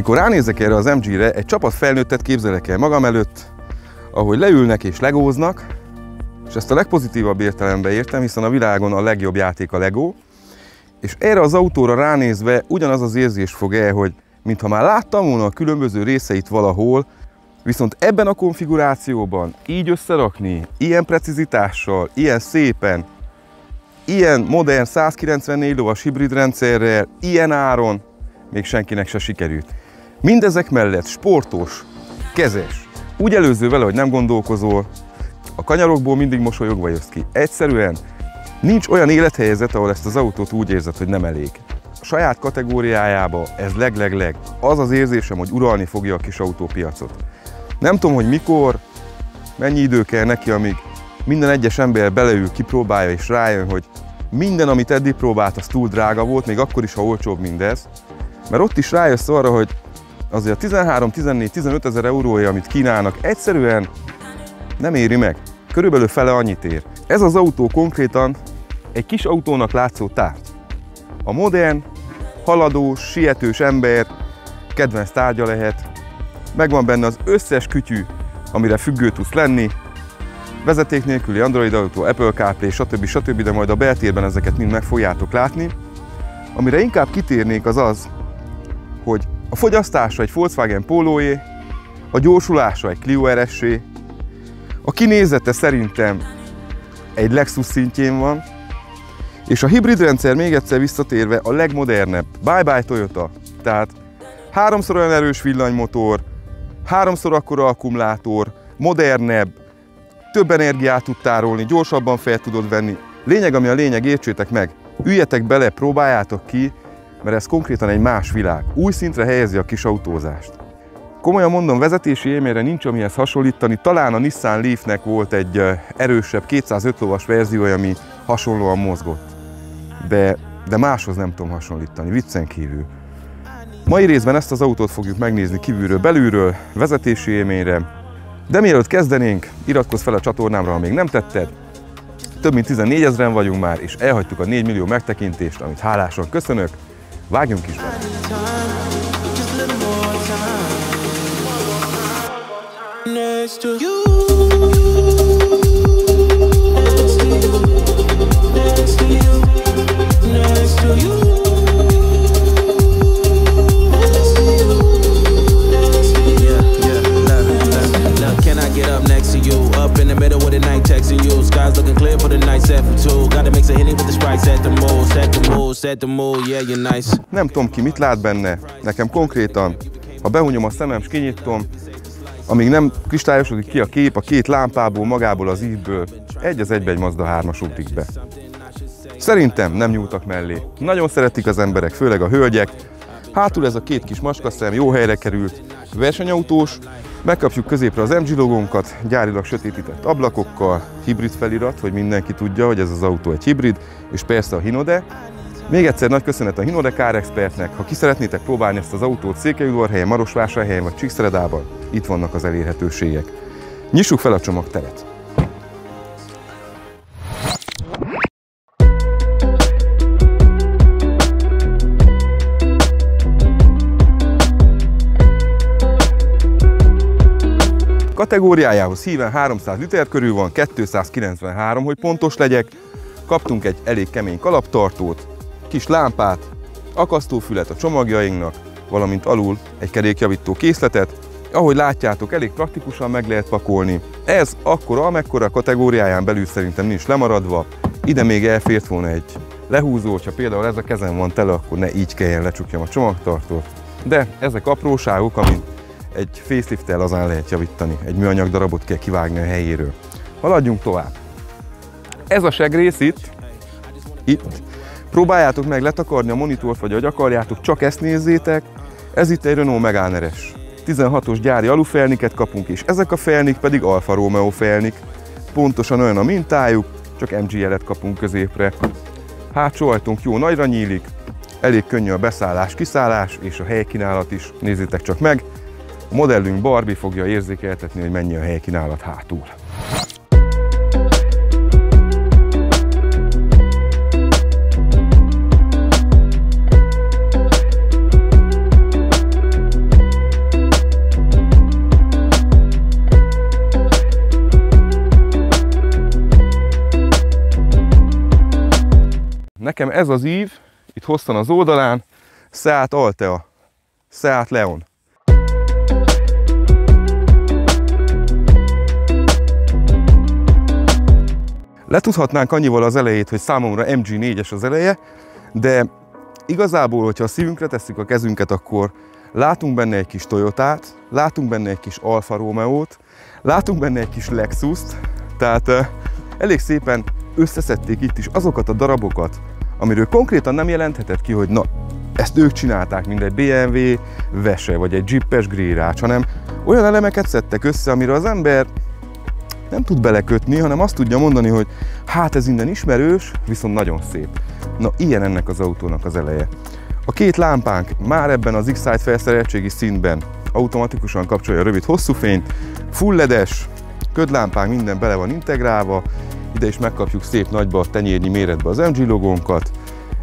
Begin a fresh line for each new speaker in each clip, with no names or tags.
Mikor ránézek erre az MG-re, egy csapat felnőttet képzelek el magam előtt, ahogy leülnek és legóznak, és ezt a legpozitívabb értelemben értem, hiszen a világon a legjobb játék a Lego, és erre az autóra ránézve ugyanaz az érzés fog el, hogy mintha már láttam volna a különböző részeit valahol, viszont ebben a konfigurációban így összerakni, ilyen precizitással, ilyen szépen, ilyen modern 194 lovas hibrid rendszerrel, ilyen áron még senkinek se sikerült. Mindezek mellett sportos, kezes, úgy előző vele, hogy nem gondolkozol, a kanyarokból mindig mosolyogva jössz ki. Egyszerűen nincs olyan élethelyzet, ahol ezt az autót úgy érzed, hogy nem elég. A saját kategóriájába ez leg. Az az érzésem, hogy uralni fogja a kis autópiacot. Nem tudom, hogy mikor, mennyi idő kell neki, amíg minden egyes ember beleül, kipróbálja és rájön, hogy minden, amit eddig próbált, az túl drága volt, még akkor is, ha olcsóbb mindez. Mert ott is rájössz arra, hogy azért a 13, 14, 15 ezer eurója, amit kínálnak, egyszerűen nem éri meg. Körülbelül fele annyit ér. Ez az autó konkrétan egy kis autónak látszó tárgy. A modern, haladós, sietős ember kedvenc tárgya lehet. Megvan benne az összes kütyű, amire függő tudsz lenni. Vezeték nélküli Android autó, Apple CarPlay, stb. De majd a beltérben ezeket mind meg fogjátok látni. Amire inkább kitérnék az az, hogy a fogyasztása egy Volkswagen Poloé, a gyorsulása egy Clio RS-é, a kinézete szerintem egy Lexus szintjén van, és a hibrid rendszer még egyszer visszatérve a legmodernebb. Bye-bye Toyota, tehát 3-szor olyan erős villanymotor, 3-szor akkora akkumulátor, modernebb, több energiát tud tárolni, gyorsabban fel tudod venni. Lényeg, ami a lényeg, értsétek meg, üljetek bele, próbáljátok ki, mert ez konkrétan egy más világ. Új szintre helyezi a kis autózást. Komolyan mondom, vezetési élményre nincs amihez hasonlítani, talán a Nissan Leafnek volt egy erősebb 205 lovas verziója, ami hasonlóan mozgott. De máshoz nem tudom hasonlítani, viccen kívül. Mai részben ezt az autót fogjuk megnézni kívülről, belülről, vezetési élményre. De mielőtt kezdenénk, iratkozz fel a csatornámra, ha még nem tetted. Több mint 14 ezeren vagyunk már, és elhagytuk a 4 millió megtekintést, amit hálásan köszönök. Vágjunk is bele! Nem tudom ki mit lát benne, nekem konkrétan, ha behunyom a szemem és kinyitom, amíg nem kristályosodik ki a kép, a két lámpából, magából az ívből, egy az egybe egy Mazda 3-as ugrik be. Szerintem nem nyúltak mellé. Nagyon szeretik az emberek, főleg a hölgyek. Hátul ez a két kis macskaszem jó helyre került, versenyautós, megkapjuk középre az MG logónkat, gyárilag sötétített ablakokkal, hibrid felirat, hogy mindenki tudja, hogy ez az autó egy hibrid, és persze a Hinode. Még egyszer nagy köszönet a Hinode Car Expertnek, ha ki szeretnétek próbálni ezt az autót Székelyudvarhelyen, Marosvásárhelyen vagy Csíkszeredában, itt vannak az elérhetőségek. Nyissuk fel a csomagteret! Kategóriájához híven 300 liter körül van, 293, hogy pontos legyek. Kaptunk egy elég kemény kalaptartót, kis lámpát, akasztófület a csomagjainknak, valamint alul egy kerékjavító készletet. Ahogy látjátok, elég praktikusan meg lehet pakolni. Ez akkora, amekkora kategóriáján belül szerintem nincs lemaradva. Ide még elfért volna egy lehúzó, ha például ez a kezem van tele, akkor ne így kelljen lecsukjam a csomagtartót. De ezek apróságok, amit egy facelifttel lazán lehet javítani. Egy műanyag darabot kell kivágni a helyéről. Haladjunk tovább. Ez a segrész itt. Próbáljátok meg letakarni a monitort, vagy ahogy akarjátok, csak ezt nézzétek. Ez itt egy Renault Megane RS. 16-os gyári alufelniket kapunk, és ezek a felnik pedig Alfa Romeo felnik. Pontosan olyan a mintájuk, csak MG jelet kapunk középre. Hátsó ajtónk jó nagyra nyílik, elég könnyű a beszállás, kiszállás, és a helykínálat is. Nézzétek csak meg. A modellünk Barbie fogja érzékeltetni, hogy mennyi a helykínálat hátul. Nekem ez az ív, itt hosszan az oldalán, Seat Altea, Seat Leon. Letudhatnánk annyival az elejét, hogy számomra MG4-es az eleje, de igazából, hogyha a szívünkre tesszük a kezünket, akkor látunk benne egy kis Toyotát, látunk benne egy kis Alfa Romeo-t, látunk benne egy kis Lexust, tehát elég szépen összeszedték itt is azokat a darabokat, amiről konkrétan nem jelentheted ki, hogy na, ezt ők csinálták, mint egy BMW Vese, vagy egy Jeep-es Grillrács, hanem olyan elemeket szedtek össze, amire az ember nem tud belekötni, hanem azt tudja mondani, hogy hát ez innen ismerős, viszont nagyon szép. Na, ilyen ennek az autónak az eleje. A két lámpánk már ebben az X-Sight felszereltségi szintben automatikusan kapcsolja a rövid-hosszú fényt, full LED-es, ködlámpánk minden bele van integrálva, ide is megkapjuk szép nagyba, tenyérnyi méretbe az MG logónkat,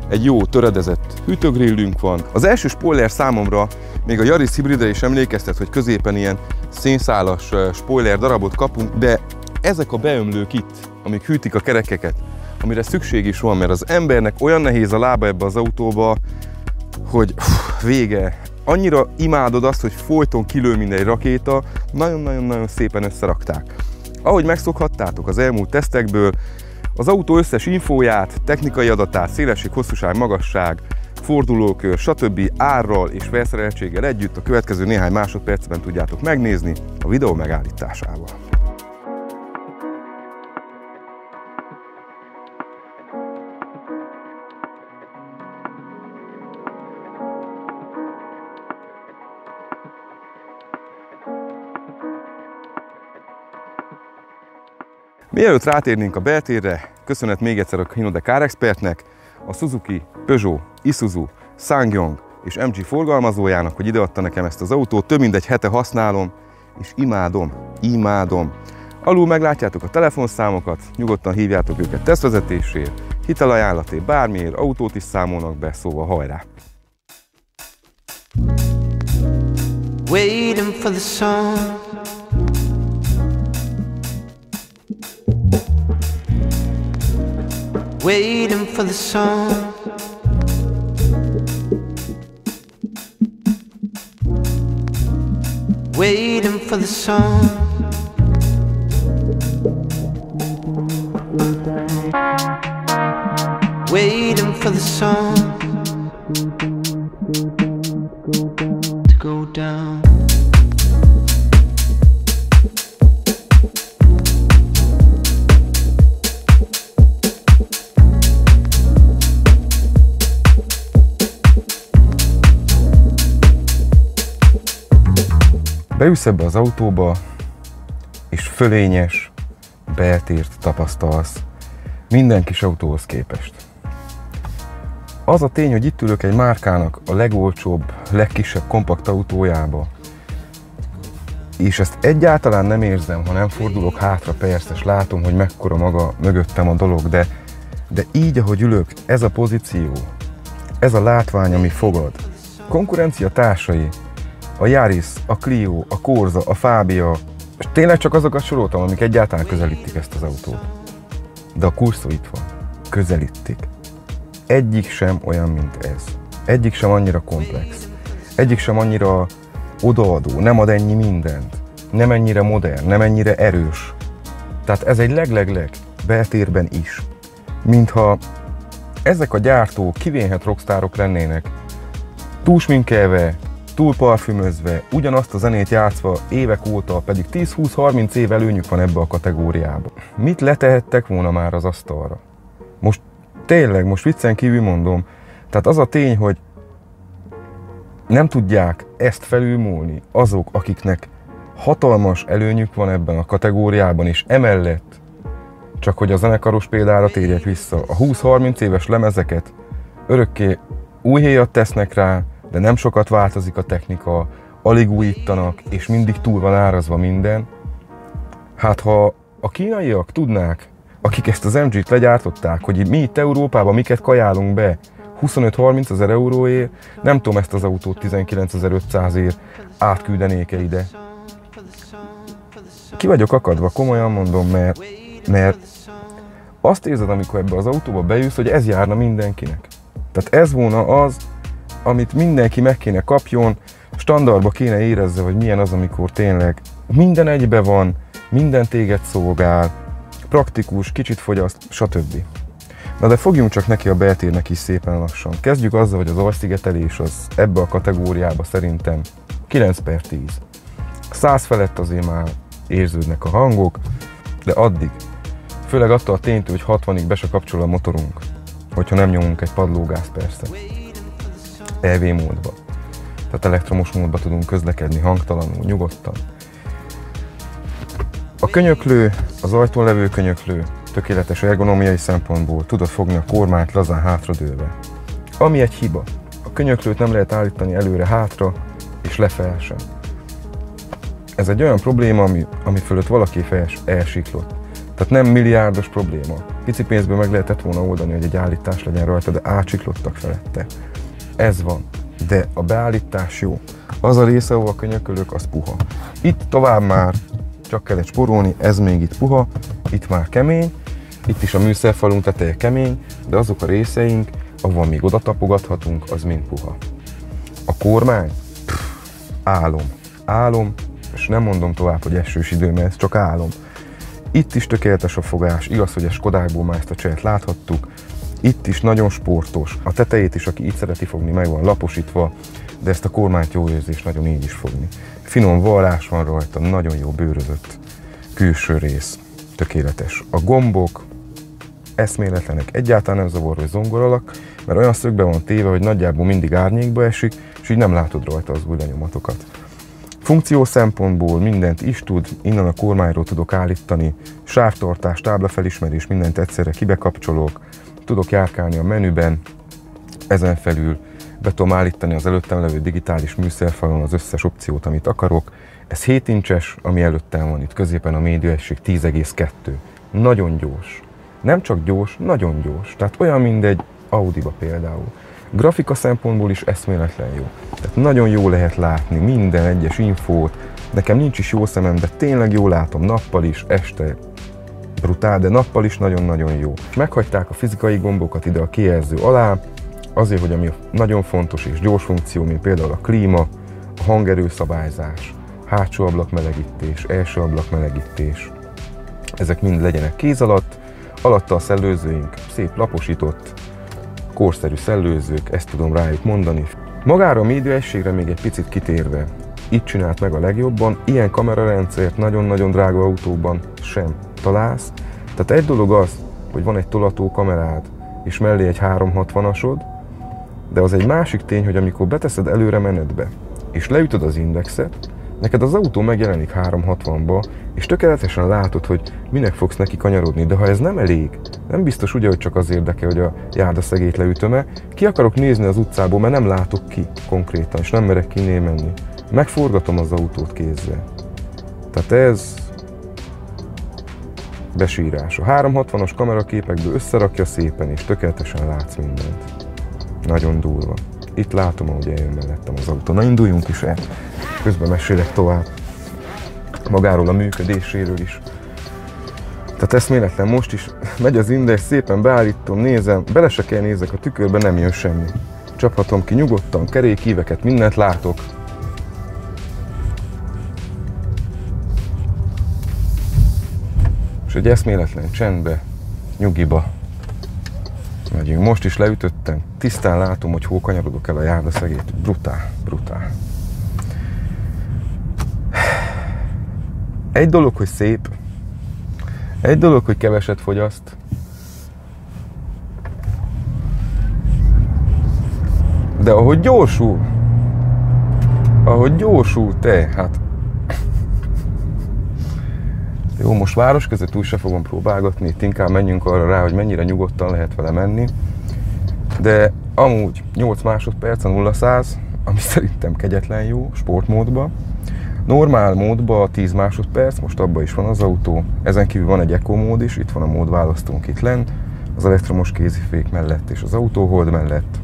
egy jó töredezett hűtőgrillünk van. Az első spoiler számomra még a Yaris hibridre is emlékeztet, hogy középen ilyen szénszálas spoiler darabot kapunk, de ezek a beömlők itt, amik hűtik a kerekeket, amire szükség is van, mert az embernek olyan nehéz a lába ebbe az autóba, hogy vége. Annyira imádod azt, hogy folyton kilő mindegy rakéta, nagyon-nagyon-nagyon szépen összerakták. Ahogy megszokhattátok az elmúlt tesztekből, az autó összes infóját, technikai adatát, szélesség, hosszúság, magasság, fordulókör, stb. Árral és felszereltséggel együtt a következő néhány másodpercben tudjátok megnézni a videó megállításával. Mielőtt rátérnénk a beltérre, köszönet még egyszer a Hinode Car Expertnek, a Suzuki, Peugeot, Isuzu, SsangYong és MG forgalmazójának, hogy ideadta nekem ezt az autót. Több mint egy hete használom, és imádom. Alul meglátjátok a telefonszámokat, nyugodtan hívjátok őket tesztvezetésért, hitelajánlatért, bármiért, autót is számolnak be, szóval hajrá! Waiting for the sun. Waiting for the sun. Waiting for the sun. Waiting for the sun to go down. Beülsz ebbe az autóba, és fölényes beltért tapasztalsz minden kis autóhoz képest. Az a tény, hogy itt ülök egy márkának a legolcsóbb, legkisebb kompakt autójába, és ezt egyáltalán nem érzem, ha nem fordulok hátra, persze, és látom, hogy mekkora maga mögöttem a dolog, de így, ahogy ülök, ez a pozíció, ez a látvány, ami fogad. Konkurencia társai, a Yaris, a Clio, a Corsa, a Fabia, és tényleg csak azokat soroltam, amik egyáltalán közelítik ezt az autót. De a Curso itt van, közelítik. Egyik sem olyan, mint ez. Egyik sem annyira komplex. Egyik sem annyira odaadó, nem ad ennyi mindent. Nem ennyire modern, nem ennyire erős. Tehát ez egy leg beltérben is. Mintha ezek a gyártók kivénhet rockstárok lennének, túlsminkelve, túl parfümözve, ugyanazt a zenét játszva évek óta, pedig 10-20-30 év előnyük van ebbe a kategóriába. Mit letehettek volna már az asztalra? Most tényleg, most viccen kívül mondom, tehát az a tény, hogy nem tudják ezt felülmúlni azok, akiknek hatalmas előnyük van ebben a kategóriában, és emellett, csak hogy a zenekaros példára térjek vissza, a 20-30 éves lemezeket örökké új héjat tesznek rá, de nem sokat változik a technika, alig újítanak, és mindig túl van árazva minden. Hát ha a kínaiak tudnák, akik ezt az MG-t legyártották, hogy mi itt Európában miket kajálunk be 25-30 ezer euróért, nem tudom, ezt az autót 19.500-ért átküldenék-e ide. Ki vagyok akadva, komolyan mondom, mert azt érzed, amikor ebbe az autóba beülsz, hogy ez járna mindenkinek. Tehát ez volna az, amit mindenki meg kéne kapjon, standardba kéne érezze, hogy milyen az, amikor tényleg minden egybe van, minden téged szolgál, praktikus, kicsit fogyaszt, stb. Na de fogjunk csak neki a beltérnek is szépen lassan. Kezdjük azzal, hogy az alszigetelés az ebbe a kategóriába szerintem 9/10. 100 felett azért már érződnek a hangok, de addig, főleg attól a ténytől, hogy 60-ig be se kapcsol a motorunk, hogyha nem nyomunk egy padlógáz persze, EV módba. Tehát elektromos módba tudunk közlekedni hangtalanul, nyugodtan. A könyöklő, az ajtón levő könyöklő tökéletes ergonomiai szempontból tudod fogni a kormányt lazán hátradőlve. Ami egy hiba, a könyöklőt nem lehet állítani előre-hátra és lefelé sem. Ez egy olyan probléma, ami fölött valaki elsiklott. Tehát nem milliárdos probléma. Pici pénzből meg lehetett volna oldani, hogy egy állítás legyen rajta, de átsiklottak felette. Ez van. De a beállítás jó. Az a része, ahol a könyökölök, az puha. Itt tovább már csak kellett spórolni, ez még itt puha, itt már kemény, itt is a műszerfalunk teteje kemény, de azok a részeink, ahol még oda tapogathatunk, az mind puha. A kormány? Álom. Álom, és nem mondom tovább, hogy esős idő, mert ez csak álom. Itt is tökéletes a fogás, igaz, hogy a Skodákból már ezt a csehet láthattuk. Itt is nagyon sportos, a tetejét is, aki itt szereti fogni, meg van laposítva, de ezt a kormányt jó érzés nagyon így is fogni. Finom varrás van rajta, nagyon jó bőrözött külső rész, tökéletes. A gombok eszméletlenek, egyáltalán nem zavar, hogy zongoralak, mert olyan szögbe van téve, hogy nagyjából mindig árnyékba esik, és így nem látod rajta az új lenyomatokat. Funkció szempontból mindent is tud, innen a kormányról tudok állítani, sávtartás, táblafelismerés, mindent egyszerre kibekapcsolok, tudok járkálni a menüben, ezen felül be tudom állítani az előttem levő digitális műszerfalon az összes opciót, amit akarok. Ez 7 incses, ami előttem van, itt középen a médiaesség 10,2. Nagyon gyors. Nem csak gyors, nagyon gyors. Tehát olyan, mint egy Audiba például. Grafika szempontból is eszméletlen jó. Tehát nagyon jó lehet látni minden egyes infót. Nekem nincs is jó szemem, de tényleg jól látom nappal is, este brutál, de nappal is nagyon-nagyon jó. Meghagyták a fizikai gombokat ide a kijelző alá, azért, hogy ami nagyon fontos és gyors funkció, mint például a klíma, a hangerőszabályzás, hátsó ablakmelegítés, első ablakmelegítés, ezek mind legyenek kéz alatt, alatta a szellőzőink szép laposított, korszerű szellőzők, ezt tudom rájuk mondani. Magára a médiaegységre még egy picit kitérve, itt csinált meg a legjobban, ilyen kamerarendszert nagyon-nagyon drága autóban sem találsz. Tehát egy dolog az, hogy van egy tolató kamerád, és mellé egy 360-asod, de az egy másik tény, hogy amikor beteszed előre menetbe, és leütöd az indexet, neked az autó megjelenik 360-ba, és tökéletesen látod, hogy minek fogsz neki kanyarodni, de ha ez nem elég, nem biztos ugye, hogy csak az érdekel, hogy a járdaszegélyt leütöm-e, ki akarok nézni az utcából, mert nem látok ki konkrétan, és nem merek kinél menni. Megforgatom az autót kézzel. Tehát ez besírás. A 360-as kameraképekből összerakja szépen, és tökéletesen látsz mindent. Nagyon durva. Itt látom, ahogy eljön mellettem az autó. Na, induljunk is el. Közben mesélek tovább magáról a működéséről is. Tehát eszméletlen, most is megy az index, szépen beállítom, nézem, bele se kell nézek a tükörbe, nem jön semmi. Csaphatom ki nyugodtan, kerékíveket, mindent látok. És egy eszméletlen csendbe, nyugiba megyünk. Most is leütöttem, tisztán látom, hogy hol kanyarodok el a járdaszegélyt. Brutál, brutál. Egy dolog, hogy szép, egy dolog, hogy keveset fogyaszt, de ahogy gyorsul te, hát jó, most város között úgy se fogom próbálgatni, itt inkább menjünk arra rá, hogy mennyire nyugodtan lehet vele menni, de amúgy 8 másodperc a 0-100, ami szerintem kegyetlen jó sportmódban. Normál módban 10 másodperc, most abban is van az autó, ezen kívül van egy Eco mód is, itt van a módválasztónk itt lent, az elektromos kézifék mellett és az autóhold mellett.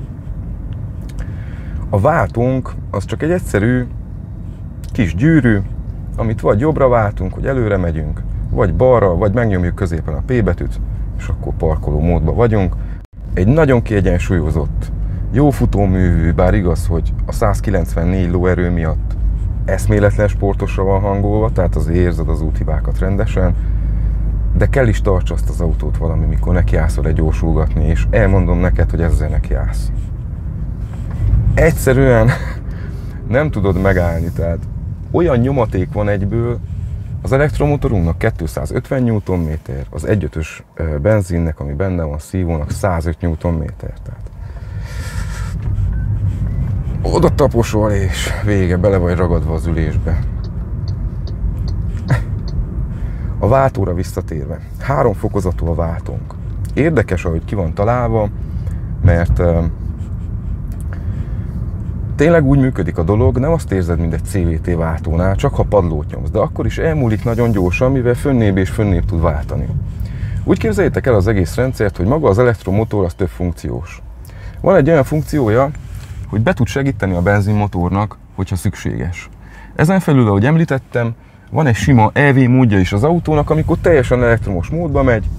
A váltónk az csak egy egyszerű kis gyűrű, amit vagy jobbra váltunk, hogy előre megyünk, vagy balra, vagy megnyomjuk középen a P betűt, és akkor parkoló módban vagyunk. Egy nagyon kiegyensúlyozott, jó futóművű, bár igaz, hogy a 194 lóerő miatt eszméletlen sportosra van hangolva, tehát az érzed az úthibákat rendesen, de kell is tarts azt az autót valami, mikor nekiállsz vele gyorsulgatni, és elmondom neked, hogy ezzel nekiállsz. Egyszerűen nem tudod megállni, tehát olyan nyomaték van egyből, az elektromotorunknak 250 Nm, az 1.5-ös benzinnek, ami benne van, szívónak 105 Nm. Tehát oda taposol, és vége, bele vagy ragadva az ülésbe. A váltóra visszatérve, 3 fokozatú a váltónk. Érdekes, ahogy ki van találva, mert tényleg úgy működik a dolog, nem azt érzed, mint egy CVT váltónál, csak ha padlót nyomsz, de akkor is elmúlik nagyon gyorsan, mivel fönnébb és fönnébb tud váltani. Úgy képzeljétek el az egész rendszert, hogy maga az elektromotor az több funkciós. Van egy olyan funkciója, hogy be tud segíteni a benzinmotornak, hogyha szükséges. Ezen felül, ahogy említettem, van egy sima EV módja is az autónak, amikor teljesen elektromos módba megy,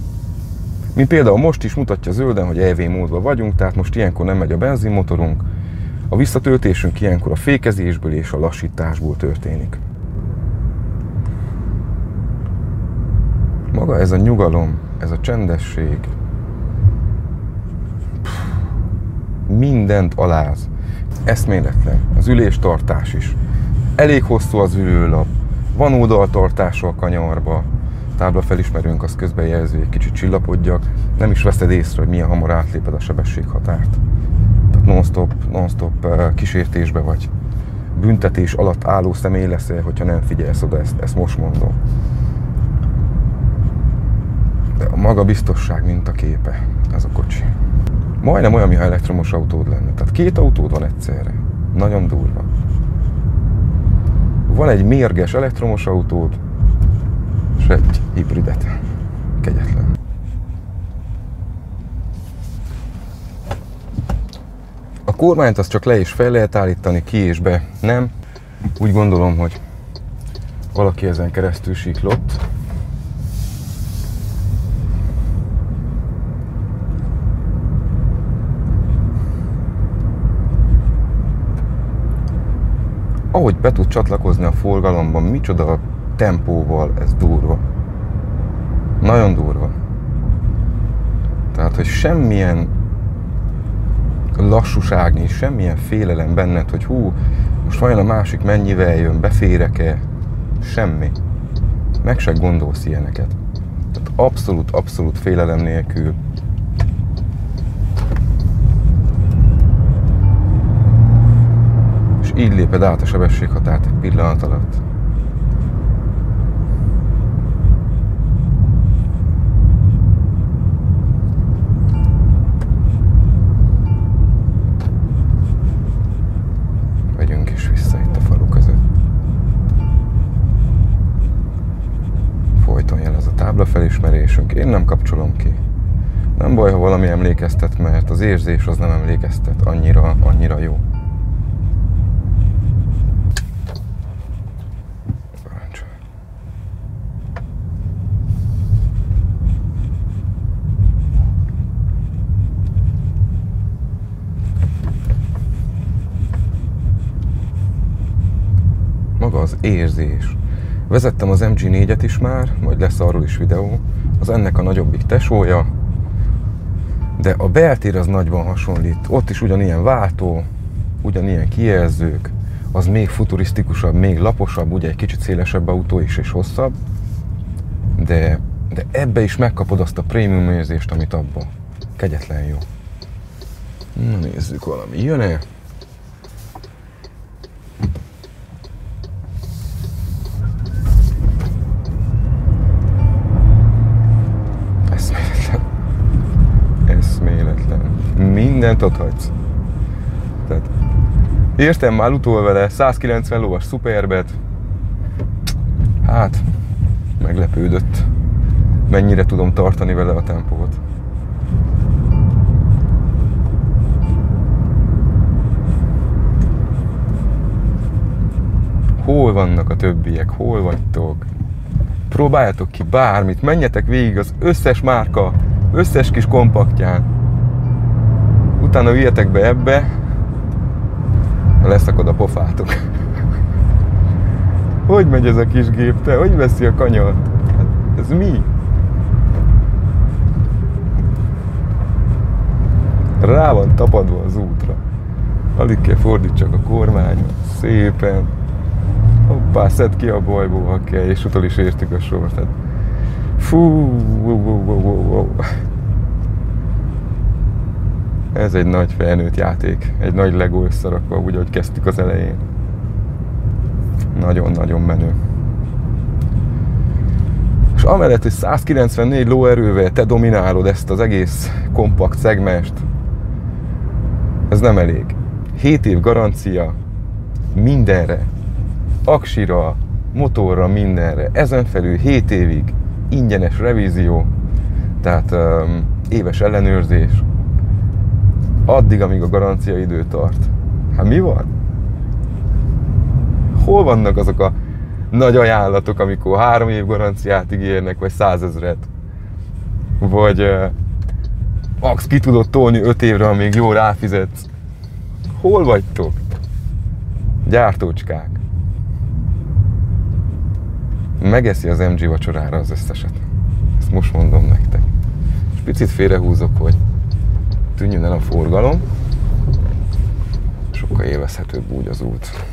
mint például most is mutatja zölden, hogy EV módban vagyunk, tehát most ilyenkor nem megy a benzinmotorunk, a visszatöltésünk ilyenkor a fékezésből és a lassításból történik. Maga ez a nyugalom, ez a csendesség, mindent aláz. Eszméletlen. Az üléstartás is. Elég hosszú az ülőlap, van oldaltartása a kanyarba, táblafelismerőnk az közben jelzi, hogy egy kicsit csillapodjak, nem is veszed észre, hogy milyen hamar átléped a sebességhatárt. Tehát non-stop kísértésbe vagy. Büntetés alatt álló személy leszel, hogyha nem figyelsz oda, ezt most mondom. De a maga biztosság mintaképe, ez a kocsi. Majdnem olyan, mintha elektromos autód lenne. Tehát 2 autód van egyszerre. Nagyon durva. Van egy mérges elektromos autód, és egy hibridet. Kegyetlen. A kormányt azt csak le és fel lehet állítani, ki és be nem. Úgy gondolom, hogy valaki ezen keresztül siklott. Ahogy be tud csatlakozni a forgalomban, micsoda tempóval, ez durva. Nagyon durva. Tehát, hogy semmilyen lassúság nincs, semmilyen félelem benned, hogy hú, most vajon a másik mennyivel jön, beférek-e? Semmi. Meg se gondolsz ilyeneket. Tehát abszolút félelem nélkül. És így léped át a sebességhatárt egy pillanat alatt. Megyünk is vissza itt a falu között. Folyton jel ez a táblafelismerésünk. Én nem kapcsolom ki. Nem baj, ha valami emlékeztet, mert az érzés az nem emlékeztet. Annyira jó. Maga az érzés. Vezettem az MG4-et is már, majd lesz arról is videó. Az ennek a nagyobbik tesója. De a beltér az nagyban hasonlít. Ott is ugyanilyen váltó, ugyanilyen kijelzők. Az még futurisztikusabb, még laposabb, ugye egy kicsit szélesebb autó is és hosszabb. De ebbe is megkapod azt a prémium érzést, amit abban. Kegyetlen jó. Na nézzük, valami jön-e? Eszméletlen. Mindent ott hagysz. Tehát értem már utol vele 190 lóas szuperbet. Hát, meglepődött. Mennyire tudom tartani vele a tempót. Hol vannak a többiek? Hol vagytok? Próbáljatok ki bármit, menjetek végig az összes márka Összes kis kompaktján. Utána üljetek be ebbe, leszakad a pofátok. Hogy megy ez a kis gép, te? Hogy veszi a kanyart? Hát ez mi? Rá van tapadva az útra. Alig kell fordítsak a kormányot. Szépen. Hoppá, szedd ki a bajból, ha kell, és utol is értük a sort. Hát, fú, Ez egy nagy felnőtt játék. Egy nagy Lego összerakva, úgy, ahogy kezdtük az elején. Nagyon-nagyon menő. És amellett, hogy 194 lóerővel te dominálod ezt az egész kompakt szegmest, ez nem elég. 7 év garancia mindenre, aksira, motorra, mindenre. Ezen felül 7 évig ingyenes revízió, tehát éves ellenőrzés, addig, amíg a garancia idő tart. Hát mi van? Hol vannak azok a nagy ajánlatok, amikor 3 év garanciát ígérnek, vagy 100 000-et? Vagy max ki tudod tolni 5 évre, amíg jól ráfizetsz. Hol vagytok? Gyártócskák. Megeszi az MG vacsorára az összeset. Ezt most mondom nektek. És picit félrehúzok, hogy tűnjön el a forgalom. Sokkal élvezhetőbb úgy az út.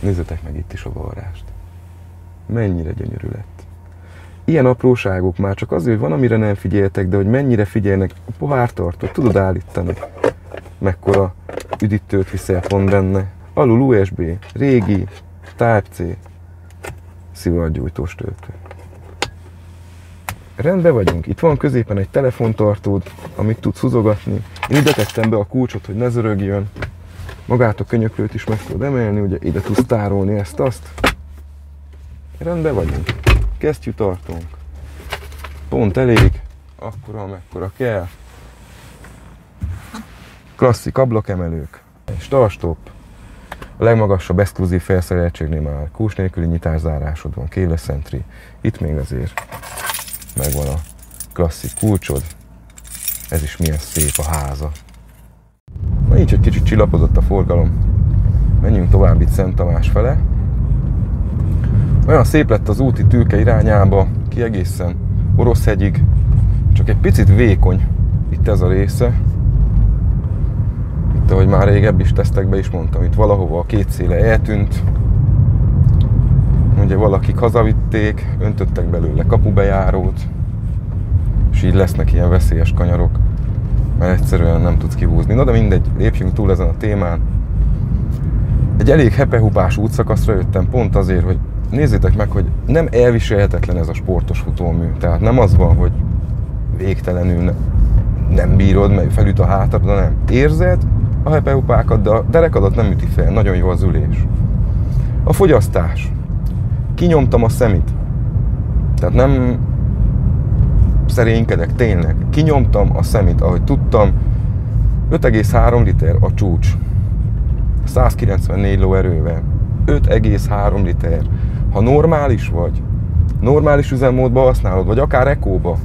Nézzetek meg itt is a varrást. Mennyire gyönyörű lett. Ilyen apróságok már csak azért van, amire nem figyeltek, de hogy mennyire figyelnek. A pohártartót tudod állítani. Mekkora üdítőt viszel pont benne. Alul USB, régi, Type-C, szivargyújtós töltő. Rendben vagyunk. Itt van középen egy telefontartód, amit tudsz húzogatni. Én ide tettem be a kulcsot, hogy ne zörögjön. Magát a könyöklőt is meg tudod emelni, ugye ide tudsz tárolni ezt-azt. Rendben vagyunk. Kesztyűtartónk. Pont elég. Akkora, amekkora kell. Klasszik ablakemelők. Start-stop. A legmagasabb exkluzív felszereltségnél már kús nélküli nyitászárásod van, keyless entry. Itt még azért megvan a klasszik kulcsod. Ez is milyen szép a háza. Na így egy kicsit csillapodott a forgalom. Menjünk tovább itt Szent Tamás fele. Olyan szép lett az út itt Tülke irányába, ki egészen Oroszhegyig. Csak egy picit vékony itt ez a része. Itt, ahogy már régebb is tesztekbe is mondtam, itt valahova a két széle eltűnt. Ugye valakik hazavitték, öntöttek belőle kapubejárót, és így lesznek ilyen veszélyes kanyarok, mert egyszerűen nem tudsz kihúzni. Na de mindegy, lépjünk túl ezen a témán. Egy elég hepehupás útszakaszra jöttem pont azért, hogy nézzétek meg, hogy nem elviselhetetlen ez a sportos futómű. Tehát nem az van, hogy végtelenül nem bírod, mert felüt a hátad, de nem. Érzed a hepehupákat, de a derekadat nem üti fel, nagyon jó az ülés. A fogyasztás. Kinyomtam a szemit. Tehát nem szerénykedek, tényleg. Kinyomtam a szemit, ahogy tudtam. 5,3 liter a csúcs. 194 lóerővel. 5,3 liter. Ha normális vagy, normális üzemmódban használod, vagy akár ekóba,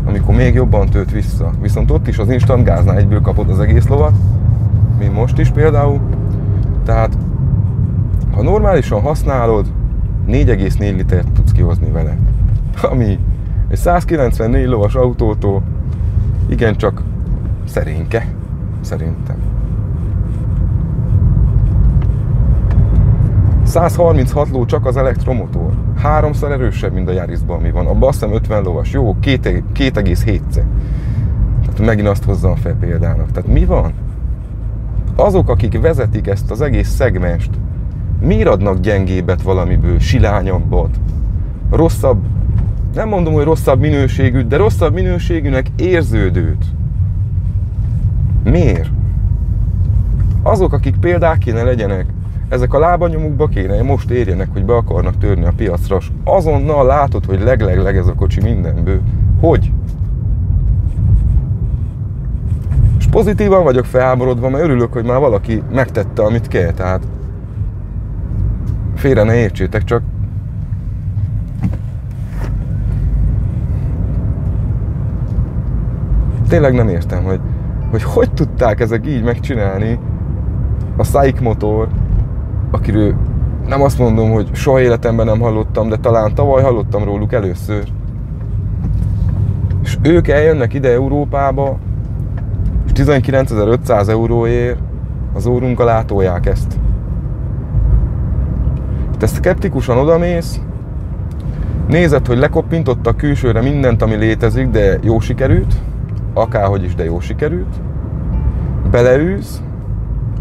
amikor még jobban tölt vissza. Viszont ott is az instant gáznál egyből kapod az egész lovat, mint most is például. Tehát, ha normálisan használod, 4,4 litert tudsz kihozni vele. Ami egy 194 lovas autótól igencsak szerényke, szerintem. 136 ló csak az elektromotor. 3-szor erősebb, mint a Yarisban, ami van. Abban azt hiszem 50 lovas. Jó, 2,7-szer. Tehát megint azt hozzam fel példának. Tehát mi van? Azok, akik vezetik ezt az egész szegmest, miért adnak gyengébbet valamiből, silányabbat? Rosszabb, nem mondom, hogy rosszabb minőségűt, de rosszabb minőségűnek érződőt. Miért? Azok, akik példák kéne legyenek, ezek a lábanyomukba kéne most érjenek, hogy be akarnak törni a piacra, és azonnal látod, hogy leg ez a kocsi mindenből. Hogy? És pozitívan vagyok felháborodva, mert örülök, hogy már valaki megtette, amit kell, tehát félre ne értsétek, csak Tényleg nem értem, hogy tudták ezek így megcsinálni. A SAIC motor, akiről nem azt mondom, hogy soha életemben nem hallottam, de talán tavaly hallottam róluk először. És ők eljönnek ide Európába, és 19.500 euróért az órunk alá tolják ezt. Te szkeptikusan odamész, nézed, hogy lekoppintottak külsőre mindent, ami létezik, de jó sikerült, akárhogy is, de jó sikerült. Beleülsz,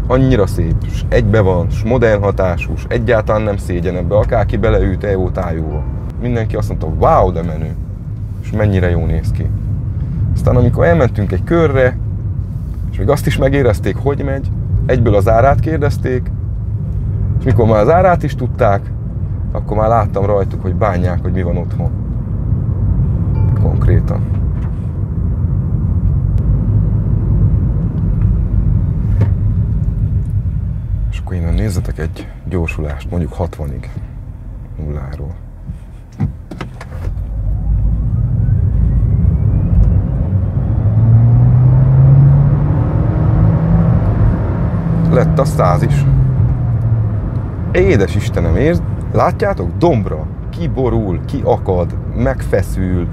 annyira szép, és egybe van, és modern hatású, és egyáltalán nem szégyen ebbe, akárki beleült EO-tájóval. Mindenki azt mondta, wow, de menő, és mennyire jó néz ki. Aztán amikor elmentünk egy körre, és még azt is megérezték, hogy megy, egyből az árát kérdezték, és mikor már az árát is tudták, akkor már láttam rajtuk, hogy bánják, hogy mi van otthon. Konkrétan. És akkor innen nézzetek egy gyorsulást, mondjuk 60-ig, nulláról. Lett a 100 is. Édes Istenem, érd? Látjátok? Dombra. Kiborul, kiakad, megfeszül.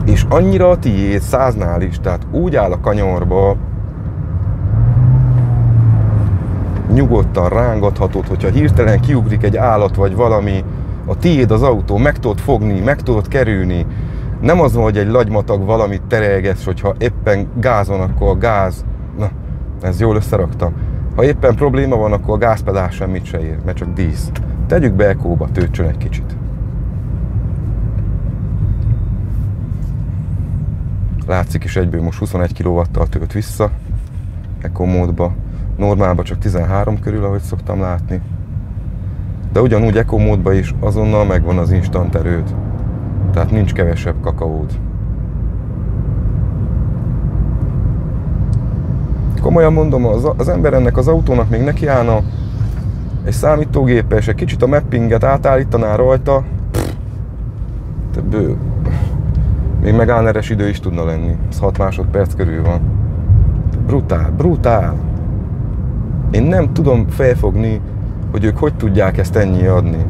És annyira a tiéd, 100-nál is, tehát úgy áll a kanyarba, nyugodtan rángathatod, hogyha hirtelen kiugrik egy állat vagy valami, a tiéd az autó, meg tudod fogni, meg tudod kerülni. Nem az van, hogy egy lagymatag valamit terelgetsz, hogyha éppen gáz van, akkor a gáz... Na, ez jól összeraktam. Ha éppen probléma van, akkor a gázpedál semmit se ér, mert csak dísz. Tegyük be ekóba, töltsön egy kicsit. Látszik is egyből, most 21 kW-tal tölt vissza. Eco módba. Normálban csak 13 körül, ahogy szoktam látni. De ugyanúgy Eco módban is azonnal megvan az instant erőd. Tehát nincs kevesebb kakaód. Komolyan mondom, az ember ennek az autónak még nekiállna egy számítógéppel, és egy kicsit a mappinget átállítaná rajta, bő. Még megállneres idő is tudna lenni. Ez 6 másodperc körül van. Brutál, brutál. Én nem tudom felfogni, hogy ők hogy tudják ezt ennyi adni.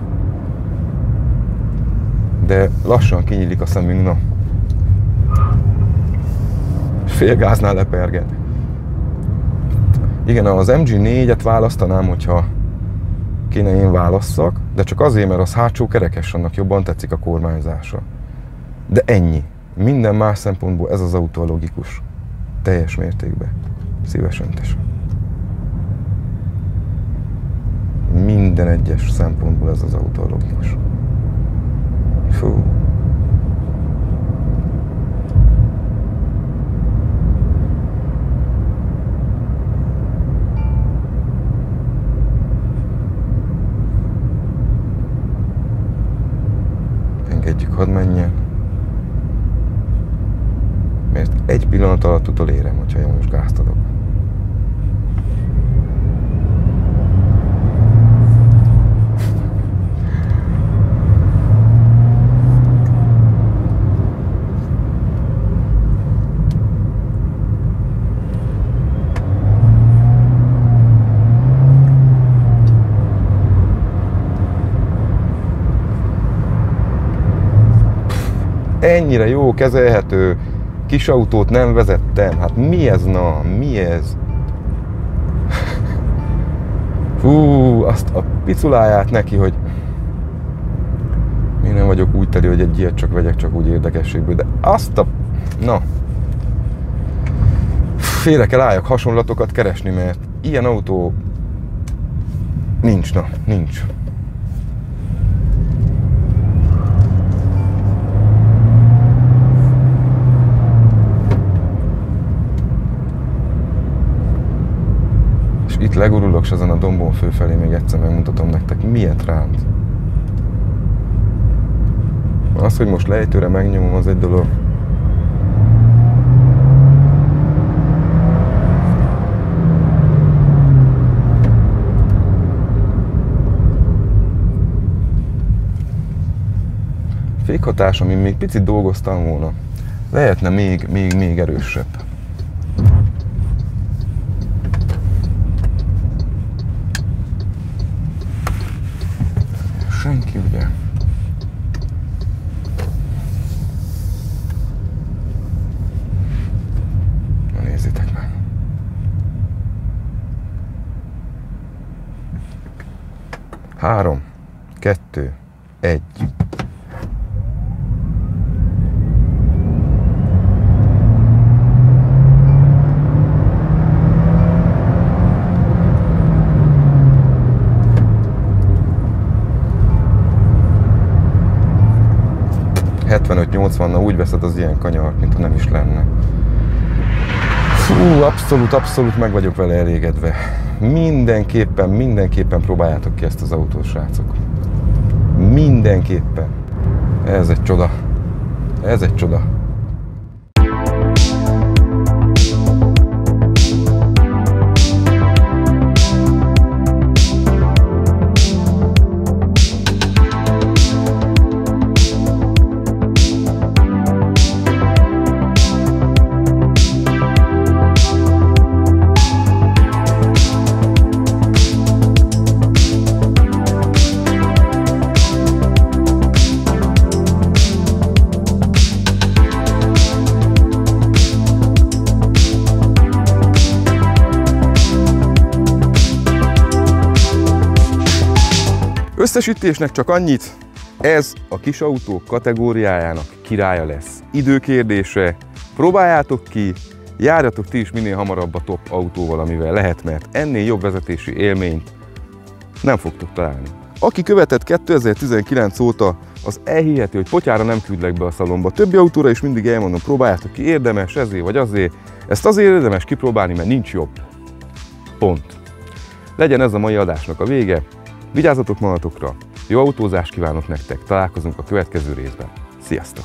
De lassan kinyílik a szemünk, na. Fél gáznál leperget. Igen, az MG4-et választanám, hogyha kéne én válasszak, de csak azért, mert az hátsó kerekes, annak jobban tetszik a kormányzása. De ennyi. Minden más szempontból ez az autó logikus. Teljes mértékben. Szívesen tessék. Minden egyes szempontból ez az autó logikus. Fú. Engedjük, hadd menjen. Mert egy pillanat alatt utolérem, hogyha én most gázt adok. Ennyire jó, kezelhető, kis autót nem vezettem. Hát mi ez, na? Mi ez? Fú, azt a piculáját neki, hogy én nem vagyok úgy teli, hogy egy ilyet csak vegyek, csak úgy érdekességből, de azt a... Na. Félre kell álljak hasonlatokat keresni, mert ilyen autó nincs, na, nincs. Itt legurulok, és ezen a dombon fölfelé még egyszer megmutatom nektek, miért ránt. Az, hogy most lejtőre megnyomom, az egy dolog. Fékhatás, amin még picit dolgoztam volna. Lehetne még erősebb. Senki, ugye? Na nézzétek meg. Három, kettő, egy. Na úgy veszed az ilyen kanyart, mintha nem is lenne. Fú, abszolút meg vagyok vele elégedve. Mindenképpen próbáljátok ki ezt az autót, srácok. Mindenképpen. Ez egy csoda. Ez egy csoda. Összesítésnek csak annyit, ez a kis autók kategóriájának királya lesz. Időkérdése, próbáljátok ki, járjatok ti is minél hamarabb a top autóval, amivel lehet, mert ennél jobb vezetési élményt nem fogtok találni. Aki követett 2019 óta, az elhiheti, hogy potyára nem küldlek be a szalomba. Többi autóra is mindig elmondom, próbáljátok ki, érdemes ezért vagy azért. Ezt azért érdemes kipróbálni, mert nincs jobb. Pont. Legyen ez a mai adásnak a vége. Vigyázzatok magatokra, jó autózást kívánok nektek, találkozunk a következő részben. Sziasztok!